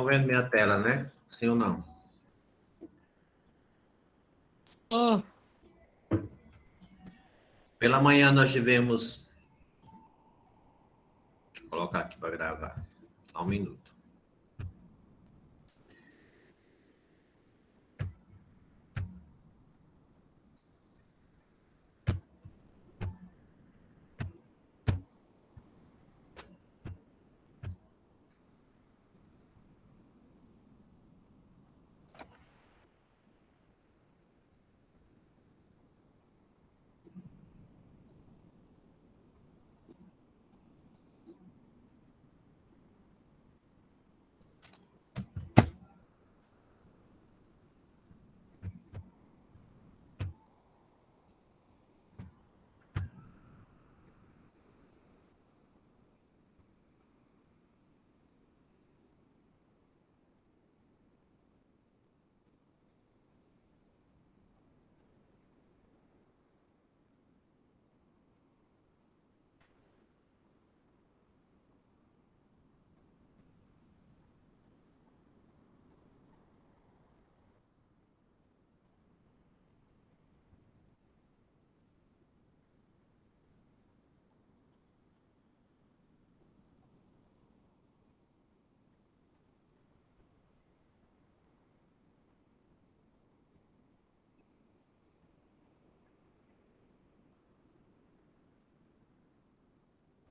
Estão vendo minha tela, né? Sim ou não? Sim. Pela manhã nós tivemos... Deixa eu colocar aqui para gravar. Só um minuto.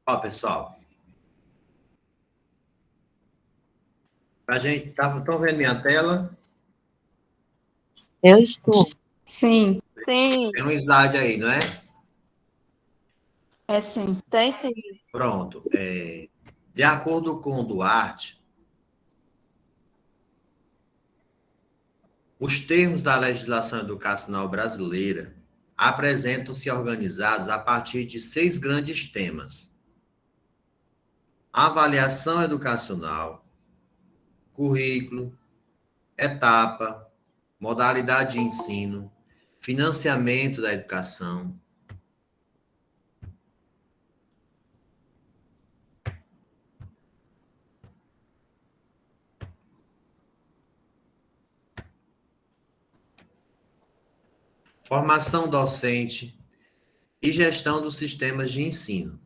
Ó, pessoal. A gente estão vendo minha tela? Eu estou. Sim. Sim, Tem um slide aí, não é? É sim. tem sim. Pronto. De acordo com o Duarte, os termos da legislação educacional brasileira apresentam-se organizados a partir de 6 grandes temas: avaliação educacional, currículo, etapa, modalidade de ensino, financiamento da educação. Formação docente e gestão dos sistemas de ensino.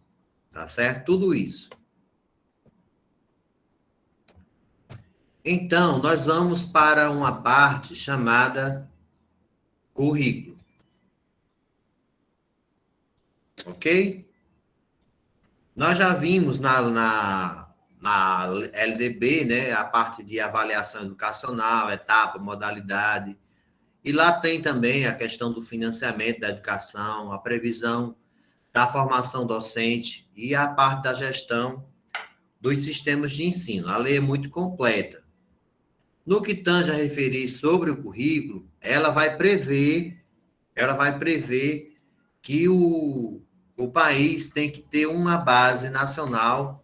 Tá certo? Tudo isso. Então, nós vamos para uma parte chamada currículo. Ok? Nós já vimos na LDB, né, a parte de avaliação educacional, etapa, modalidade. E lá tem também a questão do financiamento da educação, a previsão da formação docente e a parte da gestão dos sistemas de ensino. A lei é muito completa. No que tange a referir sobre o currículo, ela vai prever que o país tem que ter uma base nacional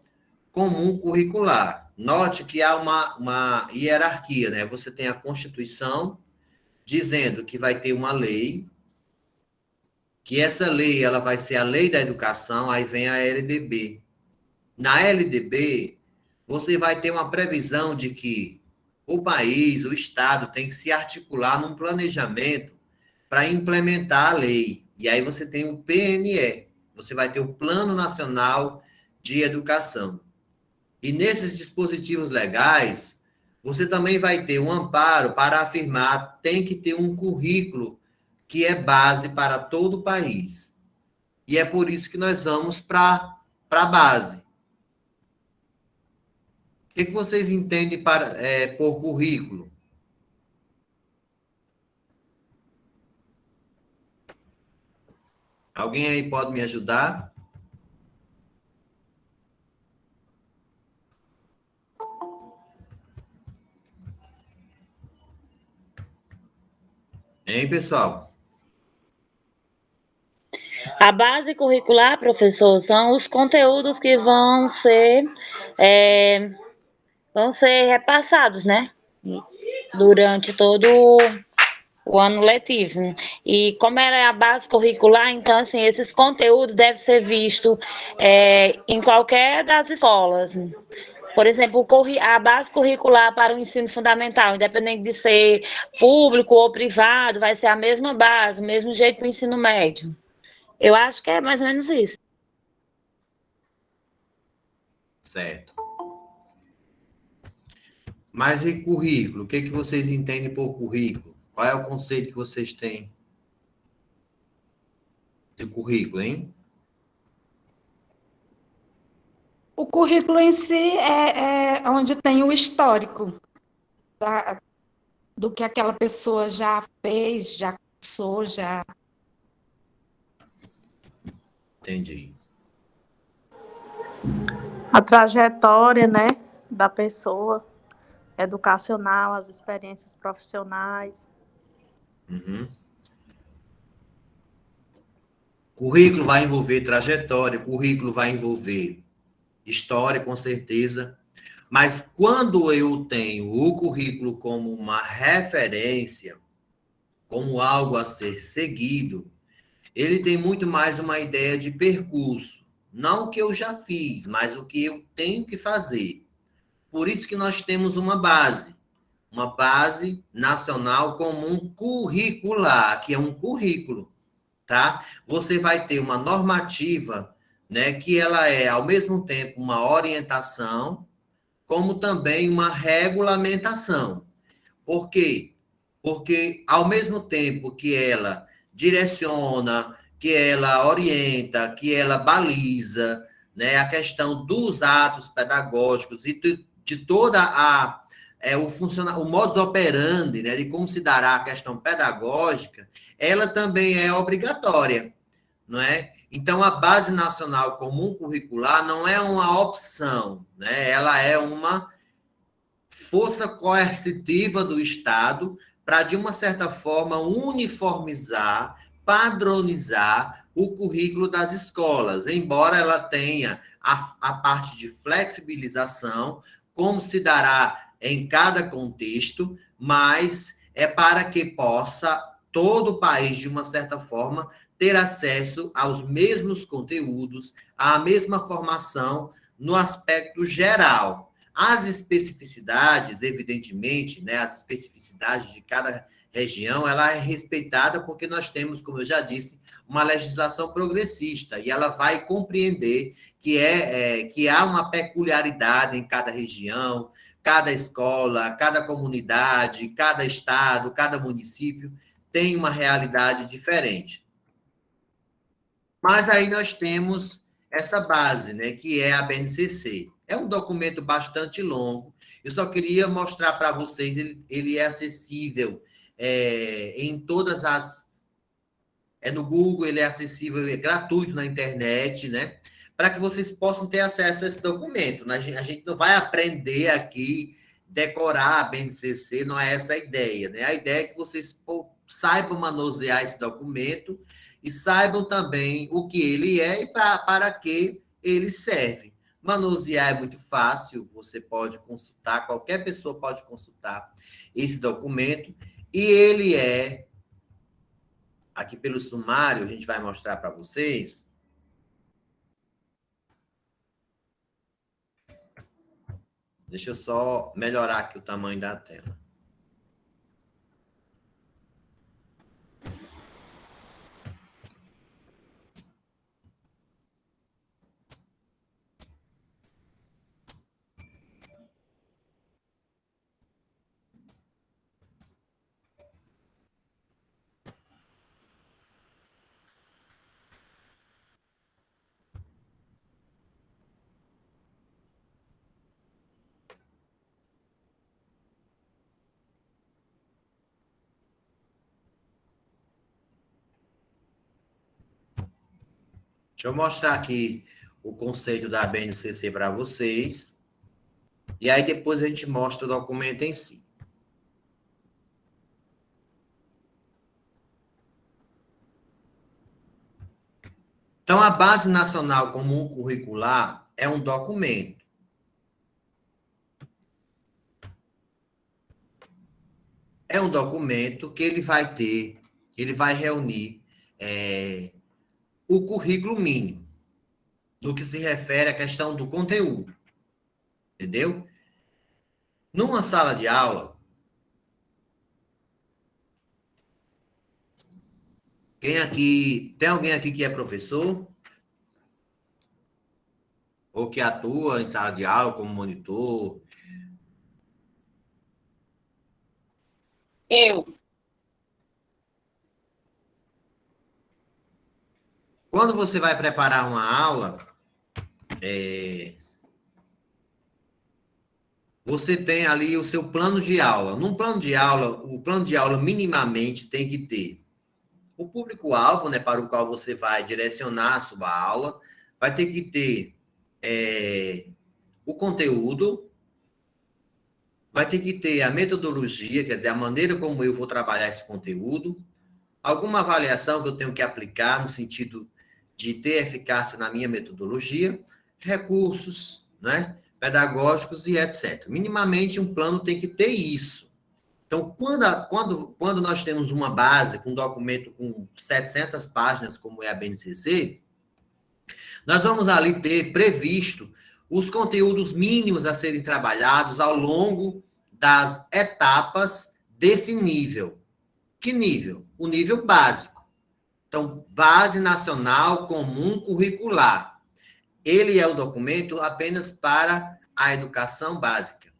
comum curricular. Note que há uma hierarquia, né? Você tem a Constituição dizendo que vai ter uma lei, que essa lei ela vai ser a lei da educação, aí vem a LDB. Na LDB, você vai ter uma previsão de que o país, o Estado, tem que se articular num planejamento para implementar a lei. E aí você tem o PNE, você vai ter o Plano Nacional de Educação. E nesses dispositivos legais, você também vai ter um amparo para afirmar tem que ter um currículo que é base para todo o país. E é por isso que nós vamos para a base. O que vocês entendem por currículo? Alguém aí pode me ajudar? Hein, pessoal? A base curricular, professor, são os conteúdos que vão ser repassados, né? Durante todo o ano letivo. E como era a base curricular, então, assim, esses conteúdos devem ser vistos em qualquer das escolas. Por exemplo, a base curricular para o ensino fundamental, independente de ser público ou privado, vai ser a mesma base, o mesmo jeito para o ensino médio. Eu acho que é mais ou menos isso. Certo. Mas e currículo? O que vocês entendem por currículo? Qual é o conceito que vocês têm de currículo, hein? O currículo em si é onde tem o histórico do que aquela pessoa já fez, já cursou, já. Entendi. A trajetória, né, da pessoa, educacional, as experiências profissionais. Uhum. Currículo vai envolver trajetória, currículo vai envolver história, com certeza. Mas quando eu tenho o currículo como uma referência, como algo a ser seguido, ele tem muito mais uma ideia de percurso. Não o que eu já fiz, mas o que eu tenho que fazer. Por isso que nós temos uma base nacional comum curricular, que é um currículo, tá? Você vai ter uma normativa, né, que ela é, ao mesmo tempo, uma orientação, como também uma regulamentação. Por quê? Porque, ao mesmo tempo que ela direciona, que ela orienta, que ela baliza, né, a questão dos atos pedagógicos e de toda o modus operandi, né, de como se dará a questão pedagógica, ela também é obrigatória, não é? Então, a Base Nacional Comum Curricular não é uma opção, né? Ela é uma força coercitiva do Estado para, de uma certa forma, uniformizar, padronizar o currículo das escolas, embora ela tenha a parte de flexibilização, como se dará em cada contexto, mas é para que possa todo o país, de uma certa forma, ter acesso aos mesmos conteúdos, à mesma formação no aspecto geral. As especificidades, evidentemente, né, as especificidades de cada região, ela é respeitada porque nós temos, como eu já disse, uma legislação progressista e ela vai compreender que há uma peculiaridade em cada região, cada escola, cada comunidade, cada estado, cada município tem uma realidade diferente. Mas aí nós temos essa base, né, que é a BNCC. É um documento bastante longo. Eu só queria mostrar para vocês, ele é acessível em todas as... É no Google, ele é acessível, é gratuito na internet, né? Para que vocês possam ter acesso a esse documento. Né? A gente não vai aprender aqui, decorar a BNCC, não é essa a ideia, né? A ideia é que vocês saibam manusear esse documento e saibam também o que ele é e para que ele serve. Manusear é muito fácil, você pode consultar, qualquer pessoa pode consultar esse documento, e ele é, aqui pelo sumário, a gente vai mostrar para vocês. Deixa eu só melhorar aqui o tamanho da tela. Deixa eu mostrar aqui o conceito da BNCC para vocês. E aí depois a gente mostra o documento em si. Então, a Base Nacional Comum Curricular é um documento. É um documento que ele vai reunir o currículo mínimo, no que se refere à questão do conteúdo. entendeu? Numa sala de aula, tem alguém aqui que é professor? Ou que atua em sala de aula como monitor? Eu. Quando você vai preparar uma aula, você tem ali o seu plano de aula. Num plano de aula, o plano de aula minimamente tem que ter o público-alvo, né, para o qual você vai direcionar a sua aula, vai ter que ter o conteúdo, vai ter que ter a metodologia, quer dizer, a maneira como eu vou trabalhar esse conteúdo, alguma avaliação que eu tenho que aplicar no sentido de ter eficácia na minha metodologia, recursos, né, pedagógicos e etc. Minimamente, um plano tem que ter isso. Então, quando nós temos uma base, com um documento com 700 páginas, como é a BNCC, nós vamos ali ter previsto os conteúdos mínimos a serem trabalhados ao longo das etapas desse nível. Que nível? O nível básico. Então, Base Nacional Comum Curricular. Ele é o documento apenas para a educação básica.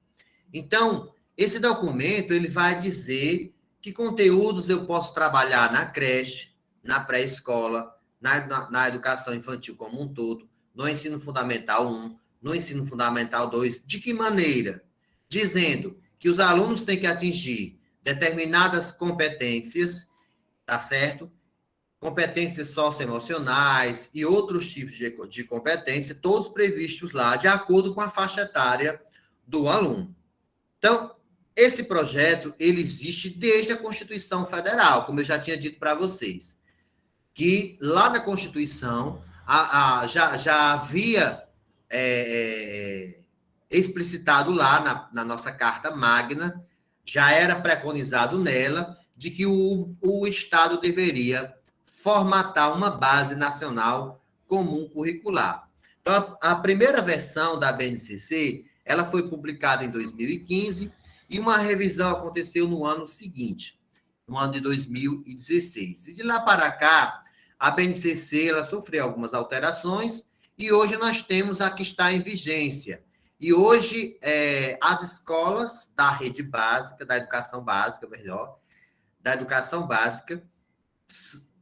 Então, esse documento ele vai dizer que conteúdos eu posso trabalhar na creche, na pré-escola, na educação infantil como um todo, no ensino fundamental 1, no ensino fundamental 2, de que maneira? Dizendo que os alunos têm que atingir determinadas competências, tá certo? Competências socioemocionais e outros tipos de competência, todos previstos lá de acordo com a faixa etária do aluno. Então, esse projeto, ele existe desde a Constituição Federal, como eu já tinha dito para vocês, que lá na Constituição já havia explicitado lá na nossa Carta Magna, já era preconizado nela, de que o Estado deveria formatar uma base nacional comum curricular. Então, a primeira versão da BNCC, ela foi publicada em 2015 e uma revisão aconteceu no ano seguinte, no ano de 2016. E de lá para cá, a BNCC ela sofreu algumas alterações e hoje nós temos a que está em vigência. E hoje, as escolas da rede básica, da educação básica, melhor, da educação básica,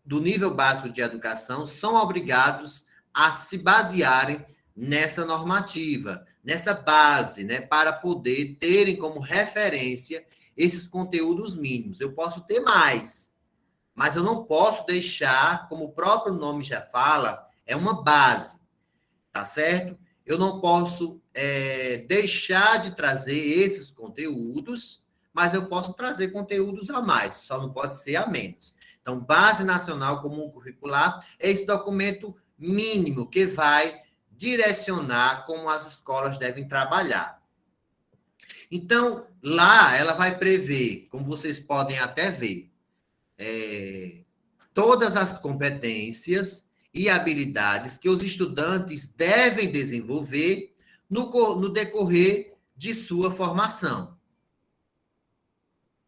do nível básico de educação, são obrigados a se basearem nessa normativa, nessa base, né, para poder terem como referência esses conteúdos mínimos. Eu posso ter mais, mas eu não posso deixar, como o próprio nome já fala, é uma base, tá certo? Eu não posso deixar de trazer esses conteúdos, mas eu posso trazer conteúdos a mais, só não pode ser a menos. Então, Base Nacional Comum Curricular é esse documento mínimo que vai direcionar como as escolas devem trabalhar. Então, lá ela vai prever, como vocês podem até ver, todas as competências e habilidades que os estudantes devem desenvolver no decorrer de sua formação.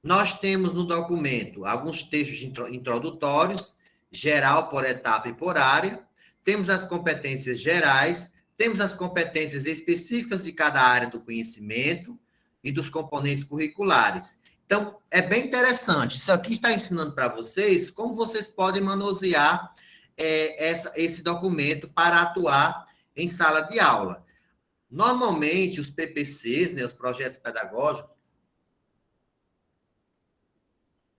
Nós temos no documento alguns textos introdutórios, geral por etapa e por área, temos as competências gerais, temos as competências específicas de cada área do conhecimento e dos componentes curriculares. Então, é bem interessante. Isso aqui está ensinando para vocês como vocês podem manusear esse documento para atuar em sala de aula. Normalmente, os PPCs, né, os projetos pedagógicos,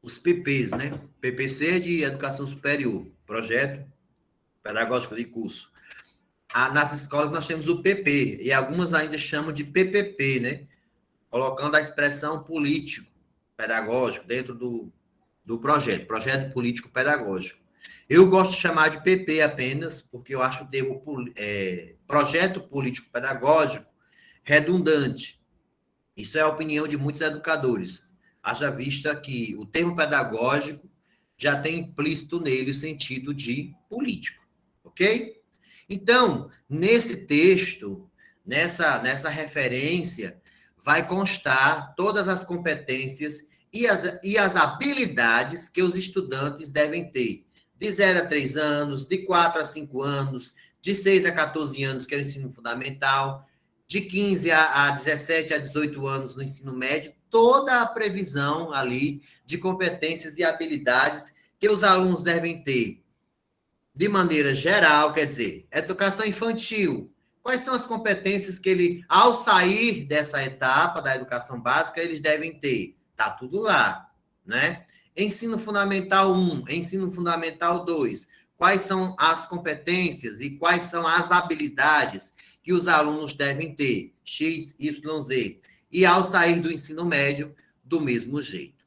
os PPs, né? PPC é de Educação Superior, Projeto Pedagógico de Curso. Nas escolas nós temos o PP, e algumas ainda chamam de PPP, né? Colocando a expressão político pedagógico dentro do projeto político pedagógico. Eu gosto de chamar de PP apenas, porque eu acho o termo projeto político pedagógico redundante. Isso é a opinião de muitos educadores. Haja vista que o termo pedagógico já tem implícito nele o sentido de político, ok? Então, nesse texto, nessa referência, vai constar todas as competências e as habilidades que os estudantes devem ter. De 0 a 3 anos, de 4 a 5 anos, de 6 a 14 anos, que é o ensino fundamental, de 15 a 17 a 18 anos no ensino médio, toda a previsão ali de competências e habilidades que os alunos devem ter de maneira geral, quer dizer, educação infantil. Quais são as competências que ele, ao sair dessa etapa da educação básica, eles devem ter? Tá tudo lá, né? Ensino fundamental 1, ensino fundamental 2. Quais são as competências e quais são as habilidades que os alunos devem ter? X, Y, Z. E ao sair do ensino médio, do mesmo jeito.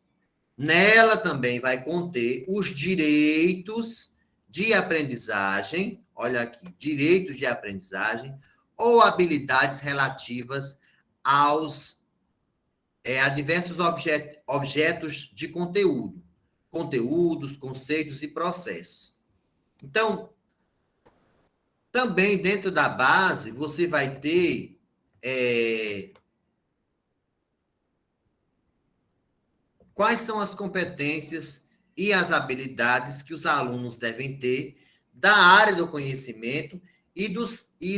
Nela também vai conter os direitos de aprendizagem, olha aqui, direitos de aprendizagem ou habilidades relativas a diversos objetos de conteúdo, conteúdos, conceitos e processos. Então, também dentro da base, você vai ter quais são as competências e as habilidades que os alunos devem ter da área do conhecimento e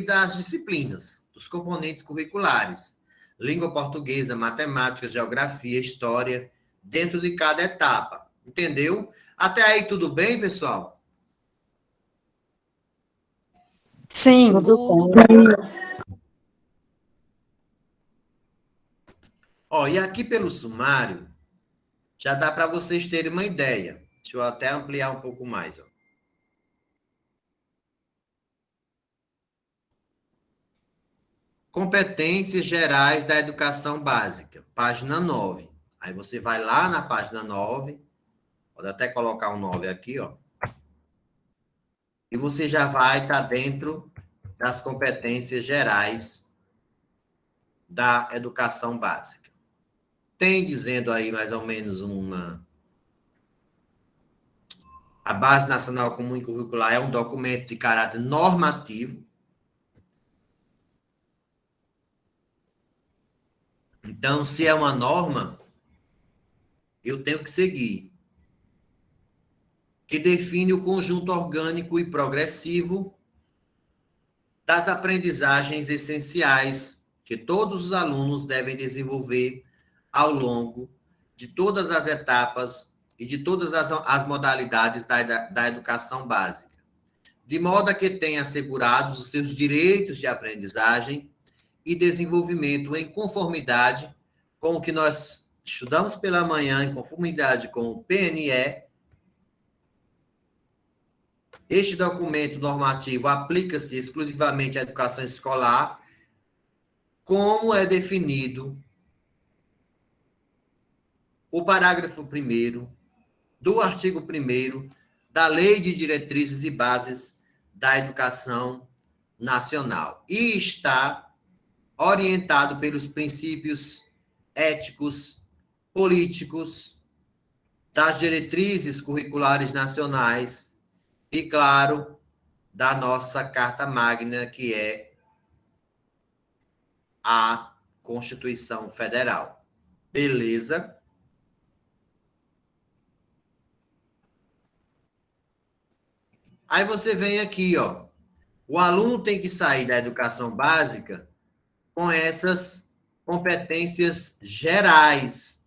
das disciplinas, dos componentes curriculares. Língua portuguesa, matemática, geografia, história, dentro de cada etapa. Entendeu? Até aí tudo bem, pessoal? Sim. Tudo bem. Ó, e aqui pelo sumário, já dá para vocês terem uma ideia. Deixa eu até ampliar um pouco mais. Ó. Competências gerais da educação básica, página 9. Aí você vai lá na página 9, pode até colocar um 9 aqui, ó. E você já vai estar dentro das competências gerais da educação básica. Tem dizendo aí mais ou menos a Base Nacional Comum e Curricular é um documento de caráter normativo. Então, se é uma norma, eu tenho que seguir. Que define o conjunto orgânico e progressivo das aprendizagens essenciais que todos os alunos devem desenvolver ao longo de todas as etapas e de todas as modalidades da educação básica, de modo a que tenha assegurados os seus direitos de aprendizagem e desenvolvimento em conformidade com o que nós estudamos pela manhã, em conformidade com o PNE. Este documento normativo aplica-se exclusivamente à educação escolar, como é definido o parágrafo 1º do artigo 1º da Lei de Diretrizes e Bases da Educação Nacional. E está orientado pelos princípios éticos, políticos, das diretrizes curriculares nacionais e, claro, da nossa Carta Magna, que é a Constituição Federal. Beleza? Aí você vem aqui, ó. O aluno tem que sair da educação básica com essas competências gerais.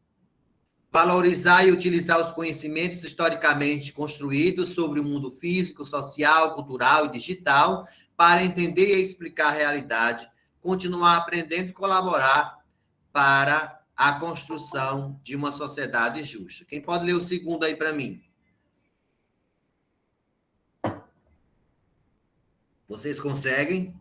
Valorizar e utilizar os conhecimentos historicamente construídos sobre o mundo físico, social, cultural e digital para entender e explicar a realidade, continuar aprendendo e colaborar para a construção de uma sociedade justa. Quem pode ler o segundo aí para mim? Vocês conseguem?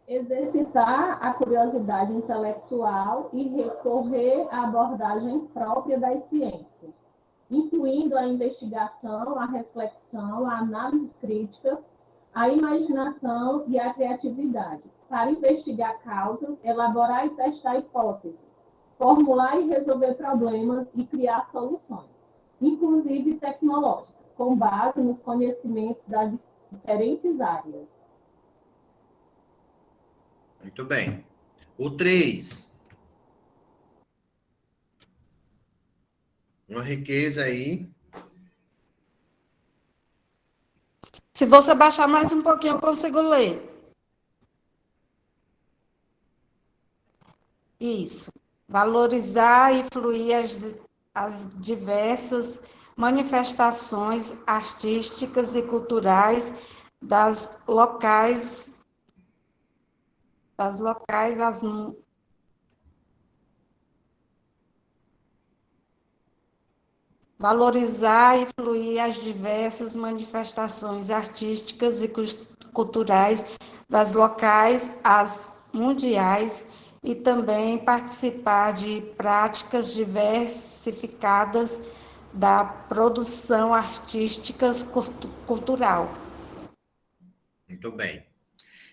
Exercitar a curiosidade intelectual e recorrer à abordagem própria das ciências, incluindo a investigação, a reflexão, a análise crítica, a imaginação e a criatividade, para investigar causas, elaborar e testar hipóteses, formular e resolver problemas e criar soluções, inclusive tecnológicas, com base nos conhecimentos das diferentes áreas. Muito bem. O 3, uma riqueza aí. Se você baixar mais um pouquinho, eu consigo ler. Isso. Valorizar e fluir as diversas manifestações artísticas e culturais das locais, das locais as valorizar e fluir as diversas manifestações artísticas e culturais das locais às mundiais e também participar de práticas diversificadas da produção artística cultural. Muito bem.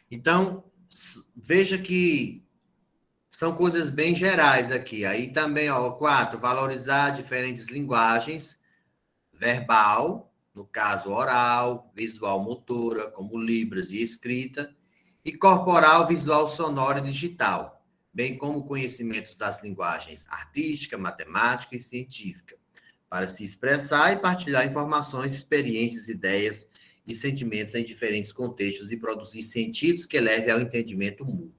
Então, veja que são coisas bem gerais aqui. Aí também, ó, 4, valorizar diferentes linguagens, verbal, no caso oral, visual motora, como libras e escrita, e corporal, visual sonora e digital, bem como conhecimentos das linguagens artística, matemática e científica, para se expressar e partilhar informações, experiências, ideias e sentimentos em diferentes contextos e produzir sentidos que levem ao entendimento mútuo.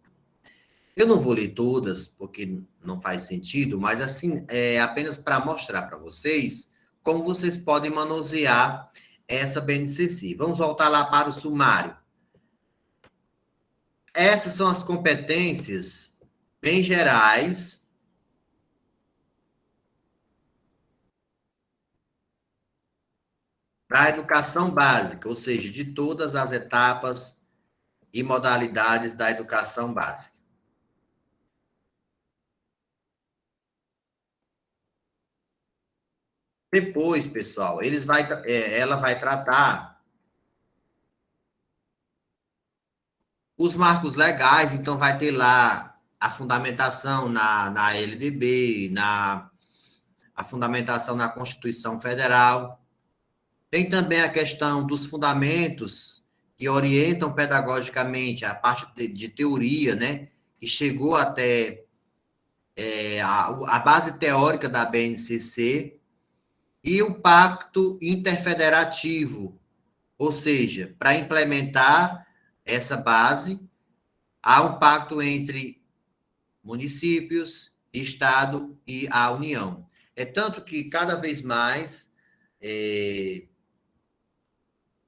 Eu não vou ler todas, porque não faz sentido, mas assim, é apenas para mostrar para vocês como vocês podem manusear essa BNCC. Vamos voltar lá para o sumário. Essas são as competências bem gerais para a educação básica, ou seja, de todas as etapas e modalidades da educação básica. Depois, pessoal, ela vai tratar os marcos legais, então vai ter lá a fundamentação na LDB, a fundamentação na Constituição Federal. Tem também a questão dos fundamentos que orientam pedagogicamente a parte de teoria, né? Que chegou até a base teórica da BNCC, e o Pacto Interfederativo, ou seja, para implementar essa base, há um pacto entre municípios, Estado e a União. É tanto que, cada vez mais,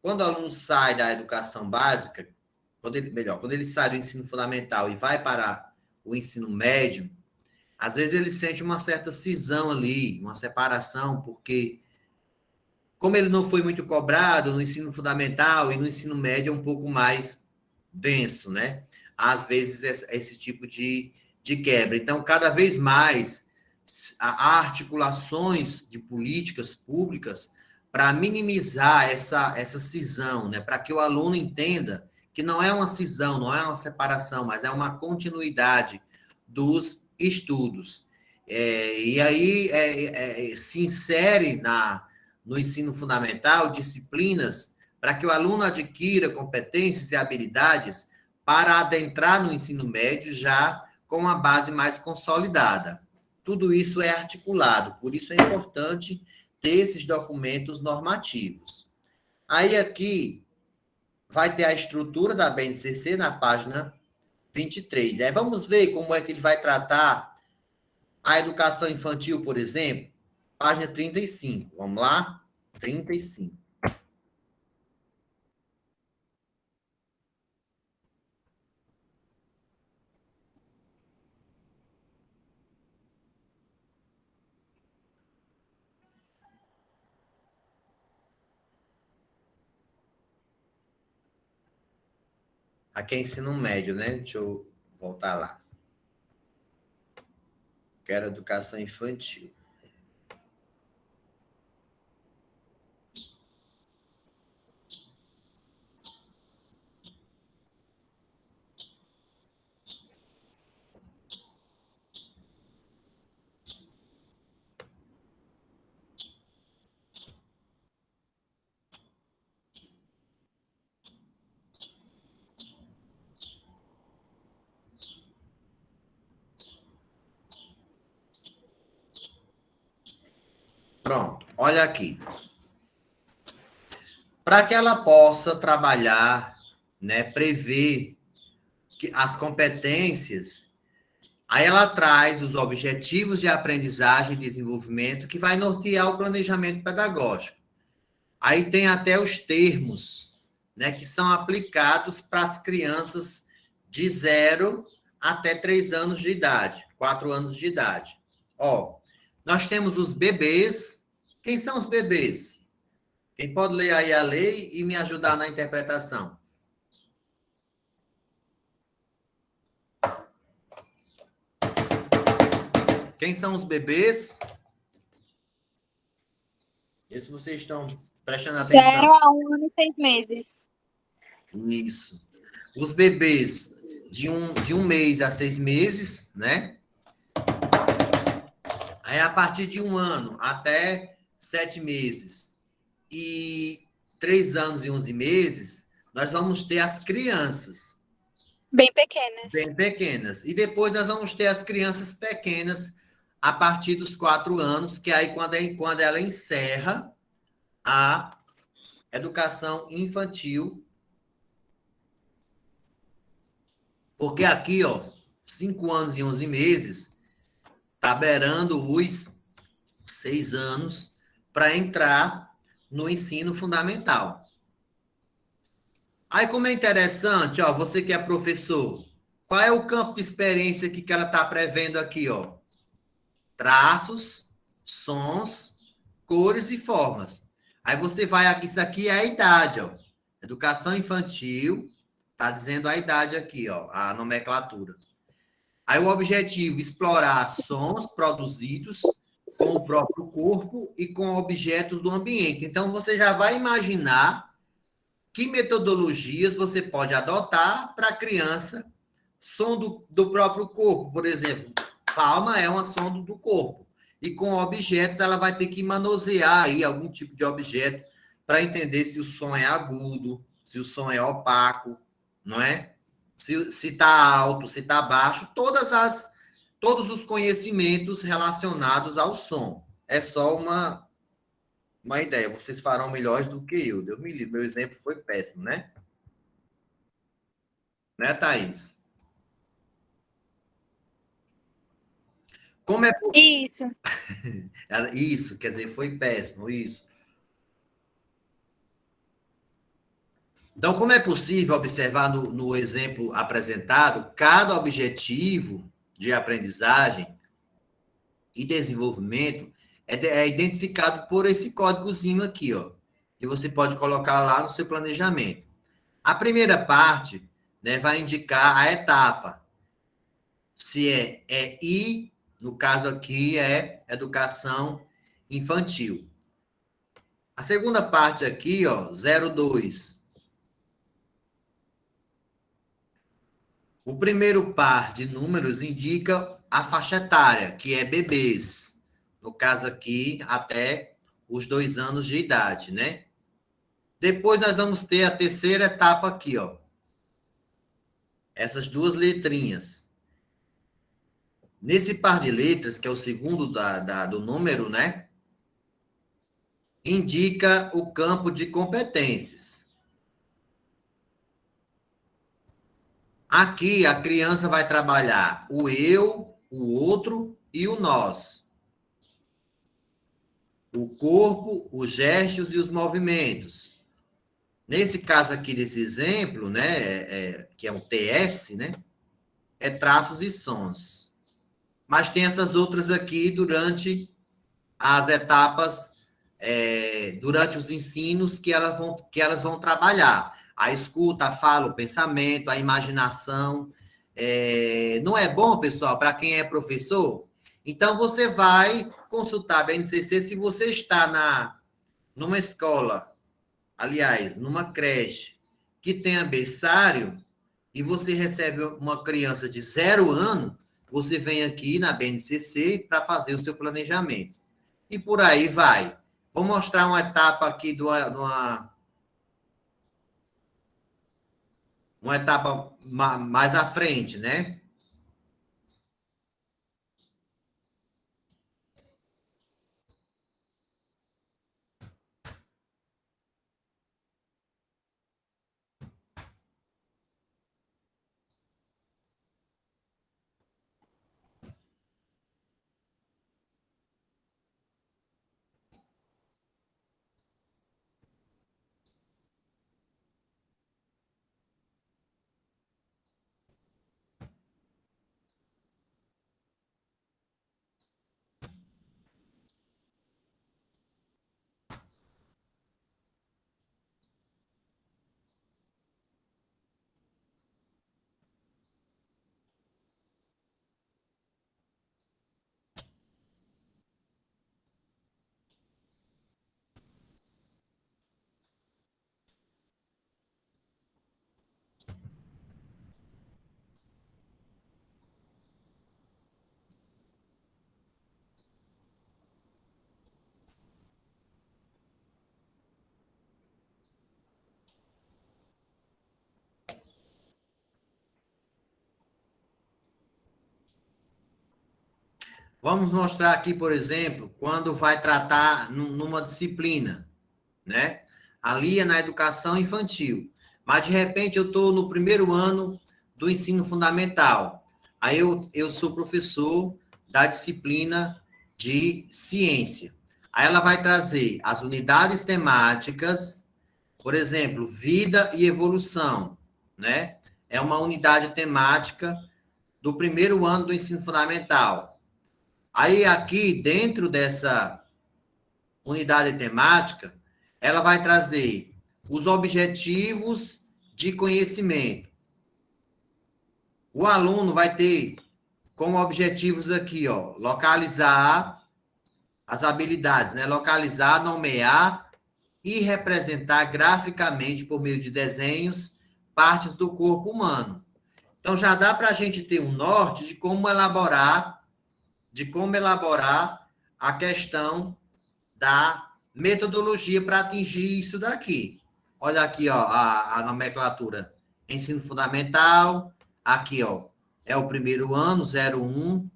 quando o aluno sai da educação básica, quando ele sai do ensino fundamental e vai para o ensino médio, às vezes ele sente uma certa cisão ali, uma separação, porque como ele não foi muito cobrado no ensino fundamental e no ensino médio é um pouco mais denso, né? Às vezes esse tipo de quebra. Então, cada vez mais há articulações de políticas públicas para minimizar essa cisão, né? Para que o aluno entenda que não é uma cisão, não é uma separação, mas é uma continuidade dos estudos. E aí se insere no ensino fundamental disciplinas para que o aluno adquira competências e habilidades para adentrar no ensino médio já com uma base mais consolidada. Tudo isso é articulado, por isso é importante ter esses documentos normativos. Aí aqui vai ter a estrutura da BNCC na página 23. Aí vamos ver como é que ele vai tratar a educação infantil, por exemplo, página 35. Vamos lá? 35. Aqui é ensino médio, né? Deixa eu voltar lá. Quero educação infantil. Pronto, olha aqui. Para que ela possa trabalhar, né, prever as competências, aí ela traz os objetivos de aprendizagem e desenvolvimento que vai nortear o planejamento pedagógico. Aí tem até os termos, né, que são aplicados para as crianças de 0 até 3 anos de idade, 4 anos de idade. Ó, nós temos os bebês. Quem são os bebês? Quem pode ler aí a lei e me ajudar na interpretação? Quem são os bebês? E se vocês estão prestando atenção. 0 a 1 ano e 6 meses. Isso. Os bebês de um mês a 6 meses, né? Aí, a partir de 1 ano até 7 meses e 3 anos e 11 meses, nós vamos ter as crianças. Bem pequenas. Bem pequenas. E depois nós vamos ter as crianças pequenas a partir dos 4 anos, que aí quando ela encerra a educação infantil. Porque aqui, ó, 5 anos e 11 meses, tá beirando os 6 anos para entrar no ensino fundamental. Aí, como é interessante, ó, você que é professor, qual é o campo de experiência que ela está prevendo aqui, ó? Traços, sons, cores e formas. Aí você vai aqui, isso aqui é a idade, ó. Educação infantil, tá dizendo a idade aqui, ó, a nomenclatura. Aí o objetivo, explorar sons produzidos com o próprio corpo e com objetos do ambiente. Então, você já vai imaginar que metodologias você pode adotar para a criança. Som do próprio corpo, por exemplo. Palma é uma som do corpo. E com objetos, ela vai ter que manusear aí algum tipo de objeto para entender se o som é agudo, se o som é opaco, não é? Se está alto, se está baixo, todos os conhecimentos relacionados ao som. É só uma ideia. Vocês farão melhores do que eu. Deus me livre. Meu exemplo foi péssimo, né? Né, Thaís? Como é... Isso. Isso, quer dizer, foi péssimo, isso. Então, como é possível observar no exemplo apresentado, cada objetivo de aprendizagem e desenvolvimento é identificado por esse códigozinho aqui, ó, que você pode colocar lá no seu planejamento. A primeira parte, né, vai indicar a etapa. Se é I, no caso aqui é educação infantil. A segunda parte aqui, ó, 02. O primeiro par de números indica a faixa etária, que é bebês. No caso aqui, até os 2 anos de idade, né? Depois nós vamos ter a terceira etapa aqui, ó. Essas duas letrinhas. Nesse par de letras, que é o segundo do número, né? Indica o campo de competências. Aqui, a criança vai trabalhar o eu, o outro e o nós. O corpo, os gestos e os movimentos. Nesse caso aqui, desse exemplo, né, que é um TS, né, é traços e sons. Mas tem essas outras aqui durante as etapas, durante os ensinos que elas vão trabalhar. A escuta, a fala, o pensamento, a imaginação. Não é bom, pessoal, para quem é professor? Então, você vai consultar a BNCC se você está numa escola, aliás, numa creche, que tenha berçário, e você recebe uma criança de 0 ano, você vem aqui na BNCC para fazer o seu planejamento. E por aí vai. Vou mostrar uma etapa aqui uma etapa mais à frente, né? Vamos mostrar aqui, por exemplo, quando vai tratar numa disciplina, né? Ali é na educação infantil. Mas, de repente, eu estou no primeiro ano do ensino fundamental. Aí eu sou professor da disciplina de ciência. Aí ela vai trazer as unidades temáticas, por exemplo, vida e evolução, né? É uma unidade temática do primeiro ano do ensino fundamental. Aí, aqui, dentro dessa unidade temática, ela vai trazer os objetivos de conhecimento. O aluno vai ter como objetivos aqui, ó, localizar as habilidades, né? Localizar, nomear e representar graficamente, por meio de desenhos, partes do corpo humano. Então, já dá para a gente ter um norte de como elaborar a questão da metodologia para atingir isso daqui. Olha aqui, ó, a nomenclatura. Ensino fundamental, aqui, ó, é o primeiro ano, 01.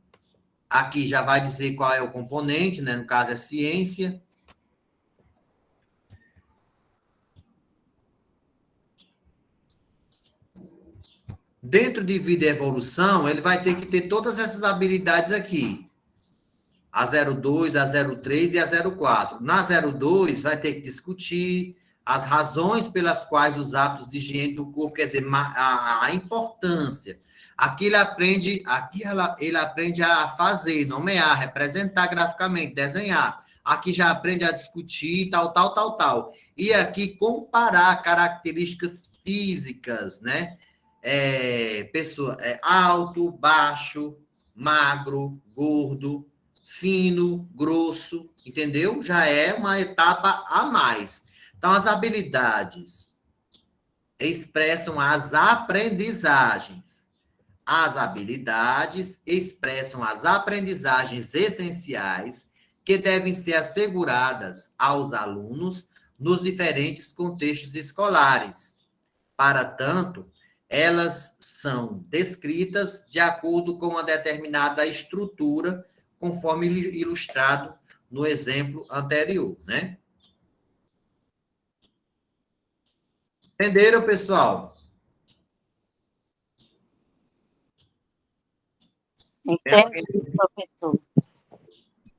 Aqui já vai dizer qual é o componente, né? No caso é ciência. Dentro de vida e evolução, ele vai ter que ter todas essas habilidades aqui. A 02, a 03 e a 04. Na 02, vai ter que discutir as razões pelas quais os hábitos de higiene do corpo, quer dizer, a importância. Aqui ele aprende a fazer, nomear, representar graficamente, desenhar. Aqui já aprende a discutir, tal. E aqui comparar características físicas, né? Alto, baixo, magro, gordo, fino, grosso, entendeu? Já é uma etapa a mais. Então, as habilidades expressam as aprendizagens. As habilidades expressam as aprendizagens essenciais que devem ser asseguradas aos alunos nos diferentes contextos escolares. Para tanto, elas são descritas de acordo com uma determinada estrutura, conforme ilustrado no exemplo anterior, né? Entenderam, pessoal? Entendi, professor.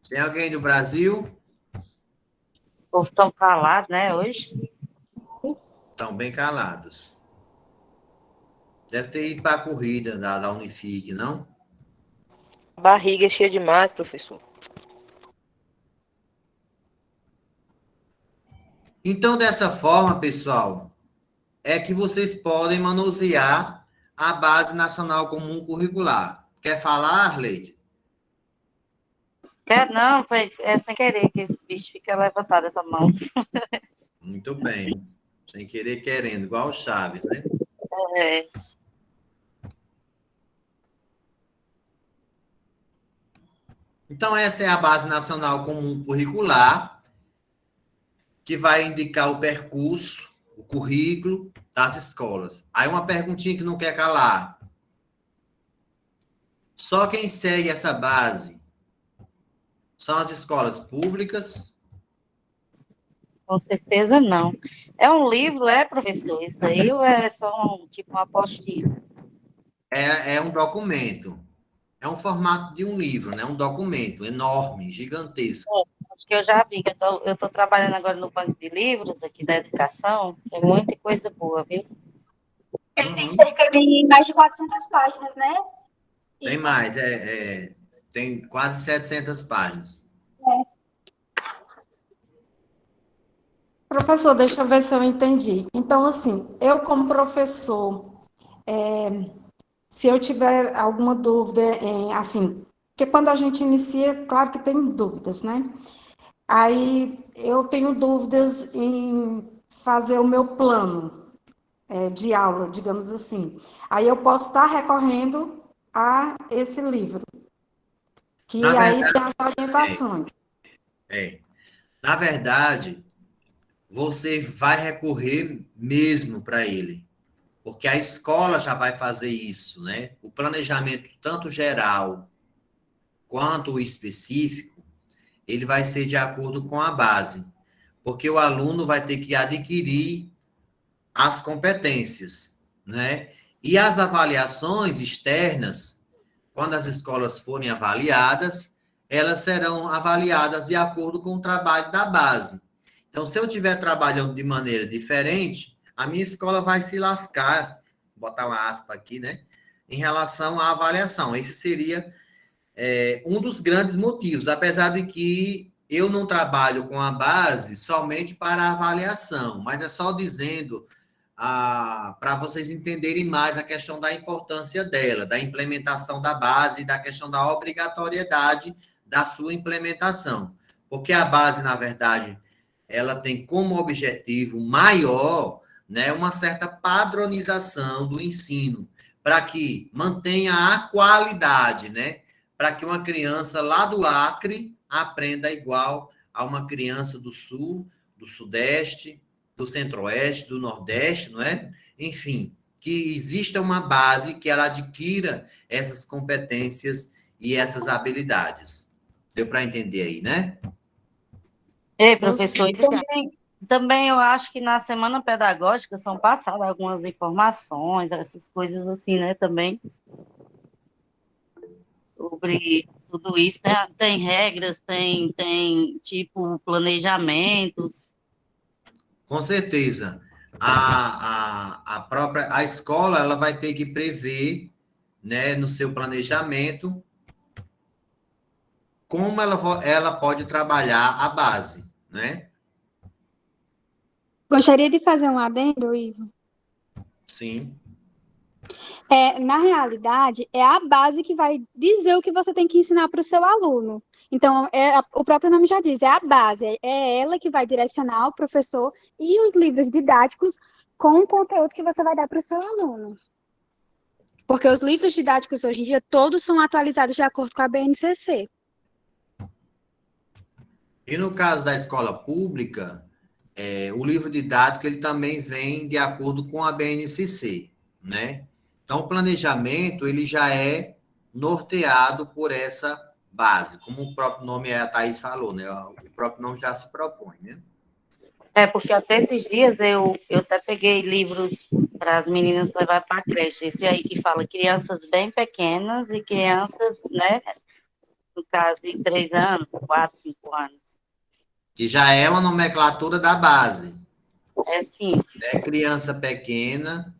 Tem alguém do Brasil? Todos estão calados, né, hoje? Estão bem calados. Deve ter ido para a corrida da Unifique, não? A barriga é cheia demais, professor. Então, dessa forma, pessoal, é que vocês podem manusear a Base Nacional Comum Curricular. Quer falar, Arleide? Quer não, é sem querer que esse bicho fica levantado essa mão. Muito bem. Sem querer, querendo, igual o Chaves, né? É. Então, essa é a Base Nacional Comum Curricular, que vai indicar o percurso, o currículo das escolas. Aí uma perguntinha que não quer calar. Só quem segue essa base são as escolas públicas? Com certeza não. É um livro, professor? Isso aí ou é só tipo uma apostila? É um documento. É um formato de um livro, né? Um documento enorme, gigantesco. Acho que eu já vi, que eu estou trabalhando agora no banco de livros aqui da educação, tem muita coisa boa, viu? Ele tem cerca de mais de 400 páginas, né? Tem mais, tem quase 700 páginas. Professor, deixa eu ver se eu entendi. Então, assim, eu como professor, se eu tiver alguma dúvida, assim, porque quando a gente inicia, claro que tem dúvidas, né? Aí eu tenho dúvidas em fazer o meu plano de aula, digamos assim. Aí eu posso estar recorrendo a esse livro, que Na aí verdade, tem as orientações. Na verdade, você vai recorrer mesmo para ele, porque a escola já vai fazer isso, né? O planejamento tanto geral quanto o específico, ele vai ser de acordo com a base, porque o aluno vai ter que adquirir as competências, né? E as avaliações externas, quando as escolas forem avaliadas, elas serão avaliadas de acordo com o trabalho da base. Então, se eu estiver trabalhando de maneira diferente, a minha escola vai se lascar, vou botar uma aspa aqui, né? Em relação à avaliação. Esse seria um dos grandes motivos, apesar de que eu não trabalho com a base somente para a avaliação, mas é só dizendo para vocês entenderem mais a questão da importância dela, da implementação da base e da questão da obrigatoriedade da sua implementação. Porque a base, na verdade, ela tem como objetivo maior, né, uma certa padronização do ensino, para que mantenha a qualidade, né? Para que uma criança lá do Acre aprenda igual a uma criança do Sul, do Sudeste, do Centro-Oeste, do Nordeste, não é? Enfim, que exista uma base que ela adquira essas competências e essas habilidades. Deu para entender aí, né? Professor, e também eu acho que na semana pedagógica são passadas algumas informações, essas coisas assim, né, também, sobre tudo isso, né? Tem regras, tem tipo, planejamentos. Com certeza. A escola ela vai ter que prever, né, no seu planejamento como ela pode trabalhar a base, né? Gostaria de fazer um adendo, Ivo. Sim. Na realidade, é a base que vai dizer o que você tem que ensinar para o seu aluno. Então, o próprio nome já diz, é a base, é ela que vai direcionar o professor e os livros didáticos com o conteúdo que você vai dar para o seu aluno. Porque os livros didáticos hoje em dia, todos são atualizados de acordo com a BNCC. E no caso da escola pública, o livro didático ele também vem de acordo com a BNCC, né? Então, o planejamento ele já é norteado por essa base, como o próprio nome a Thaís falou, né? O próprio nome já se propõe, né? Porque até esses dias eu até peguei livros para as meninas levar para a creche. Esse aí que fala crianças bem pequenas e crianças, né, no caso de 3 anos, 4, 5 anos. Que já é uma nomenclatura da base. Sim. Criança pequena,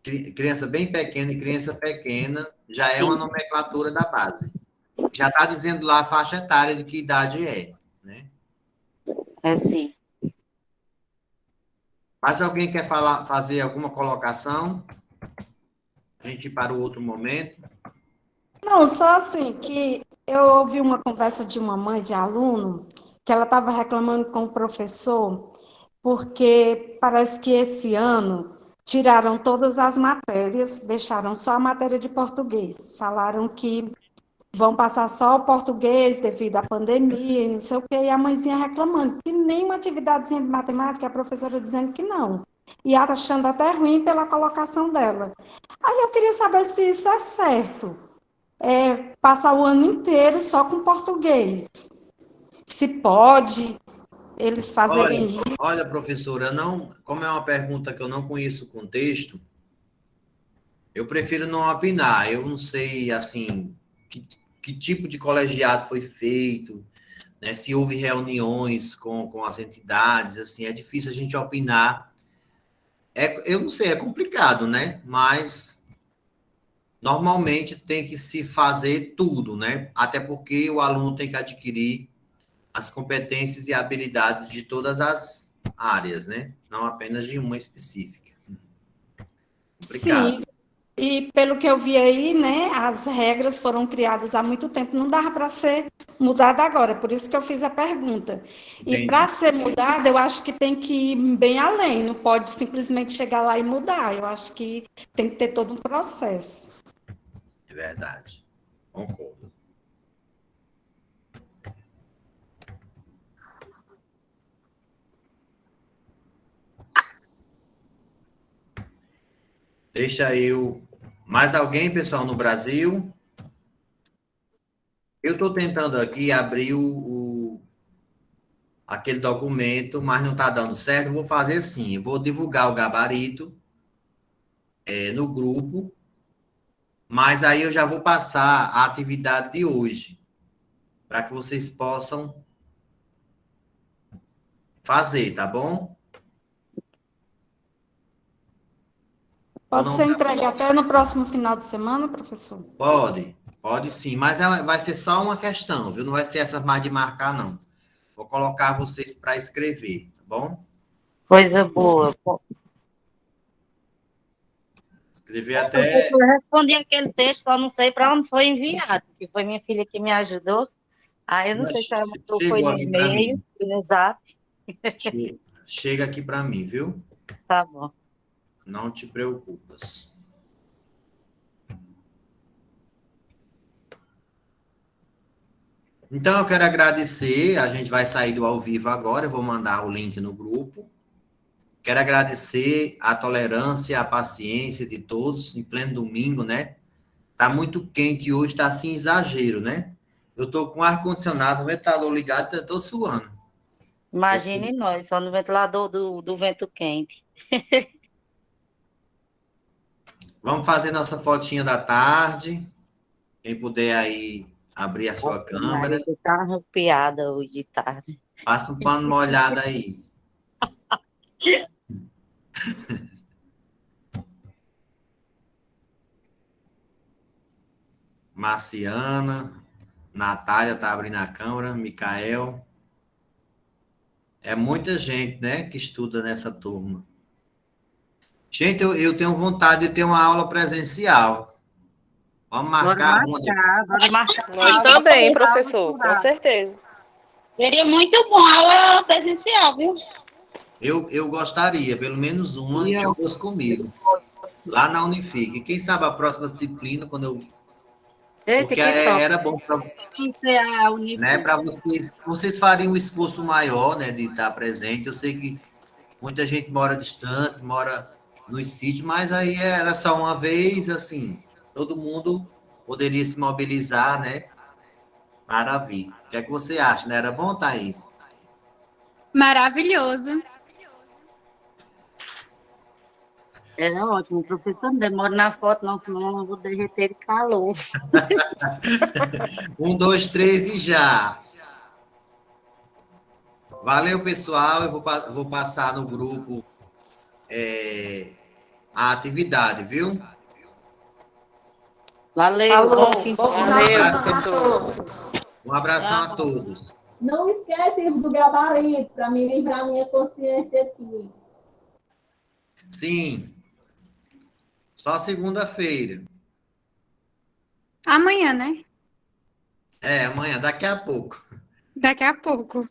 criança bem pequena e criança pequena já é uma nomenclatura da base. Já está dizendo lá a faixa etária de que idade é, né? Sim. Mas alguém quer fazer alguma colocação? A gente ir para o outro momento. Não, só assim, que eu ouvi uma conversa de uma mãe de aluno, que ela estava reclamando com o professor, porque parece que esse ano tiraram todas as matérias, deixaram só a matéria de português. Falaram que vão passar só o português devido à pandemia e não sei o quê, e a mãezinha reclamando que nenhuma atividadezinha de matemática, a professora dizendo que não. E achando até ruim pela colocação dela. Aí eu queria saber se isso é certo. Passar o ano inteiro só com português. Se pode eles fazerem isso. Olha, professora, como é uma pergunta que eu não conheço o contexto, eu prefiro não opinar. Eu não sei, assim, que tipo de colegiado foi feito, né? Se houve reuniões com as entidades, assim, é difícil a gente opinar. Eu não sei, é complicado, né? Mas normalmente tem que se fazer tudo, né? Até porque o aluno tem que adquirir as competências e habilidades de todas as áreas, né? Não apenas de uma específica. Complicado. Sim, e pelo que eu vi aí, né, as regras foram criadas há muito tempo, não dava para ser mudada agora, por isso que eu fiz a pergunta. E para ser mudada, eu acho que tem que ir bem além, não pode simplesmente chegar lá e mudar, eu acho que tem que ter todo um processo. É verdade, concordo. Deixa eu... Mais alguém, pessoal, no Brasil? Eu estou tentando aqui abrir aquele documento, mas não está dando certo. Eu vou fazer assim, eu vou divulgar o gabarito no grupo, mas aí eu já vou passar a atividade de hoje, para que vocês possam fazer, tá bom? Pode ser entregue até no próximo final de semana, professor? Pode sim, mas vai ser só uma questão, viu? Não vai ser essa mais de marcar, não. Vou colocar vocês para escrever, tá bom? Coisa boa. Escrever até. Eu respondi aquele texto, só não sei para onde foi enviado, que foi minha filha que me ajudou. Aí eu não sei se ela mandou, foi Chegou no aqui para e-mail, mim. foi no zap. Chega aqui para mim, viu? Tá bom. Não te preocupas. Então, eu quero agradecer. A gente vai sair do ao vivo agora. Eu vou mandar o link no grupo. Quero agradecer a tolerância, a paciência de todos, em pleno domingo, né? Tá muito quente hoje, tá assim, exagero, né? Eu tô com o ar-condicionado, o ventilador ligado, eu tô suando. Imagine nós, só no ventilador do vento quente. Vamos fazer nossa fotinha da tarde. Quem puder aí abrir a sua câmera. Maria tá arrepiada hoje de tarde. Passa um pano molhado aí. Marciana, Natália tá abrindo a câmera, Micael. É muita gente, né, que estuda nessa turma. Gente, eu tenho vontade de ter uma aula presencial. Vamos marcar uma. Bora marcar. Nós também, professor, com certeza. Seria muito bom a aula presencial, viu? Eu gostaria, pelo menos uma, que eu fosse comigo. Lá na Unifique. Quem sabe a próxima disciplina, quando eu. Eita, Porque que top. era bom para, Isso é a Unifique. né, para vocês fariam um esforço maior, né, de estar presente. Eu sei que muita gente mora distante, mora nos sítios, mas aí era só uma vez, assim, todo mundo poderia se mobilizar, né, para vir. O que é que você acha, né? Era bom, Thaís? Maravilhoso. Era ótimo, professor. Não demora na foto, não, senão eu vou derreter de calor. 1, 2, 3 e já. Valeu, pessoal. Eu vou passar no grupo a atividade, viu? Valeu, bom fim de Valeu, semana. professor. Um abração a todos. Não esquece do gabarito, para me livrar minha consciência aqui. Sim. Só segunda-feira. Amanhã, né? Amanhã, daqui a pouco. Daqui a pouco.